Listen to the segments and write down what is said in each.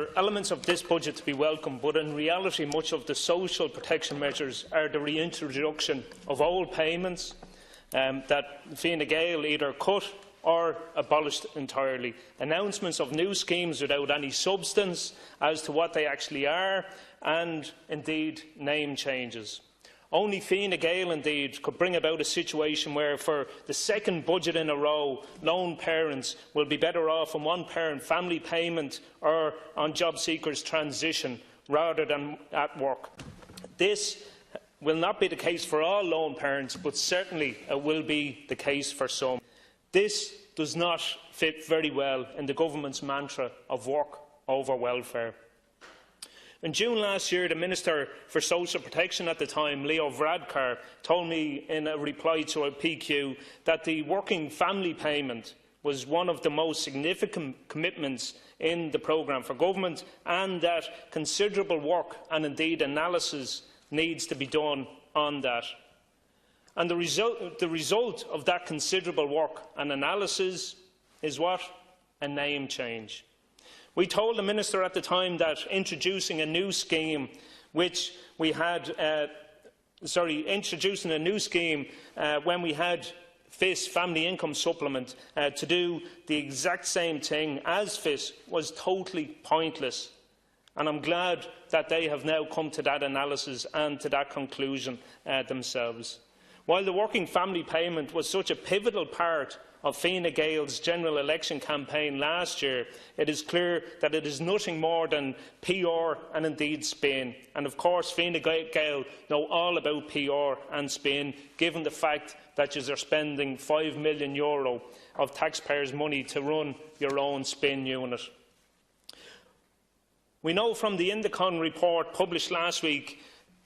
are elements of this budget to be welcome, but in reality much of the social protection measures are the reintroduction of old payments that Fine Gael either cut or abolished entirely, announcements of new schemes without any substance as to what they actually are, and indeed name changes. Only Fine Gael, indeed, could bring about a situation where, for the second budget in a row, lone parents will be better off on one-parent family payment or on job seekers' transition rather than at work. This will not be the case for all lone parents, but certainly it will be the case for some. This does not fit very well in the government's mantra of work over welfare. In June last year, the Minister for Social Protection at the time, Leo Varadkar, told me in a reply to a PQ that the working family payment was one of the most significant commitments in the programme for government, and that considerable work and indeed analysis needs to be done on that. And the result of that considerable work and analysis is what? A name change. We told the Minister at the time that introducing a new scheme, when we had FIS, Family Income Supplement, to do the exact same thing as FIS was totally pointless. And I'm glad that they have now come to that analysis and to that conclusion themselves. While the working family payment was such a pivotal part of Fine Gael's general election campaign last year, it is clear that it is nothing more than PR and indeed spin. And of course Fine Gael know all about PR and spin, given the fact that you are spending €5 million of taxpayers' money to run your own spin unit. We know from the Indicon report published last week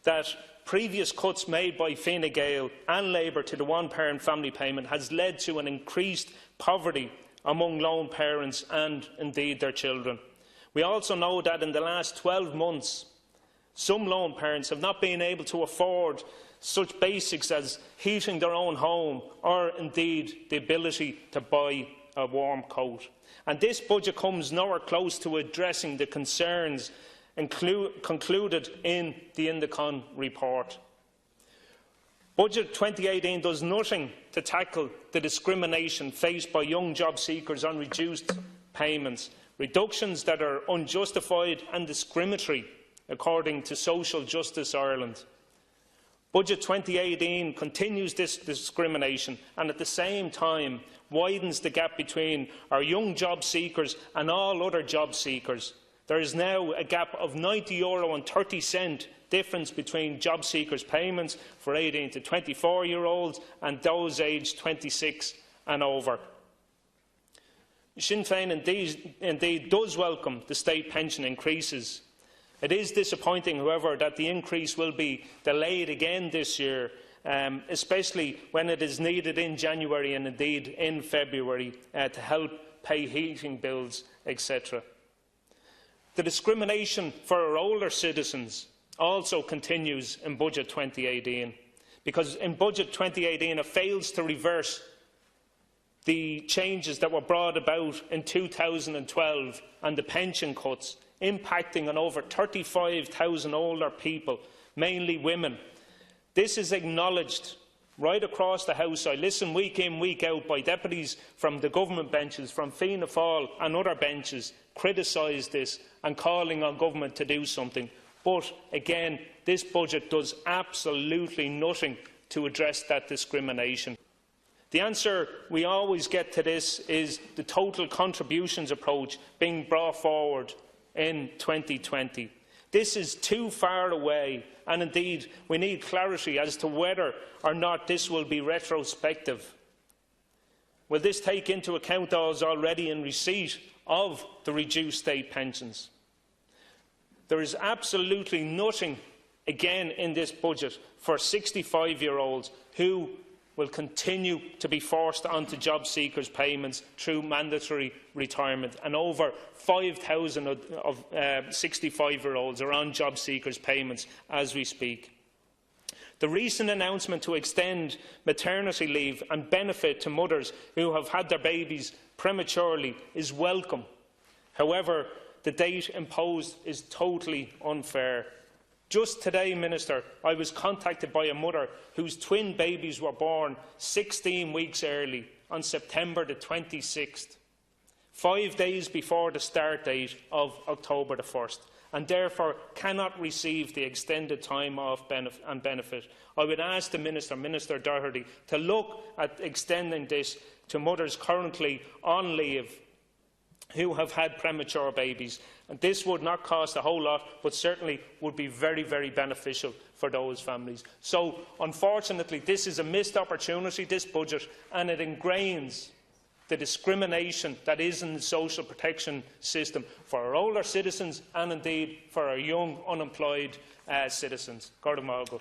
that previous cuts made by Fine Gael and Labour to the one-parent family payment has led to an increased poverty among lone parents and indeed their children. We also know that in the last 12 months, some lone parents have not been able to afford such basics as heating their own home or indeed the ability to buy a warm coat. And this budget comes nowhere close to addressing the concerns concluded in the Indicon report. Budget 2018 does nothing to tackle the discrimination faced by young job seekers on reduced payments, reductions that are unjustified and discriminatory, according to Social Justice Ireland. Budget 2018 continues this discrimination and at the same time widens the gap between our young job seekers and all other job seekers. There is now a gap of €90.30 difference between job seekers' payments for 18 to 24-year-olds and those aged 26 and over. Sinn Féin indeed does welcome the state pension increases. It is disappointing, however, that the increase will be delayed again this year, especially when it is needed in January and indeed in February to help pay heating bills, etc. The discrimination for our older citizens also continues in Budget 2018, because in Budget 2018 it fails to reverse the changes that were brought about in 2012 and the pension cuts, impacting on over 35,000 older people, mainly women. This is acknowledged right across the House. I listen week in, week out by deputies from the government benches, from Fianna Fáil and other benches, criticise this and calling on government to do something. But again, this budget does absolutely nothing to address that discrimination. The answer we always get to this is the total contributions approach being brought forward in 2020. This is too far away, and indeed we need clarity as to whether or not this will be retrospective. Will this take into account those already in receipt of the reduced state pensions? There is absolutely nothing, again, in this budget for 65-year-olds who will continue to be forced onto job seekers' payments through mandatory retirement, and over 5,000 of 65-year-olds are on job seekers' payments as we speak. The recent announcement to extend maternity leave and benefit to mothers who have had their babies prematurely is welcome. However, the date imposed is totally unfair. Just today, Minister, I was contacted by a mother whose twin babies were born 16 weeks early on September the 26th, 5 days before the start date of October the 1st, and therefore cannot receive the extended time off and benefit. I would ask the Minister Doherty, to look at extending this to mothers currently on leave who have had premature babies. And this would not cost a whole lot, but certainly would be very, very beneficial for those families. So, unfortunately, this is a missed opportunity, this budget, and it ingrains the discrimination that is in the social protection system for our older citizens and indeed for our young unemployed citizens. Gordo Margaret.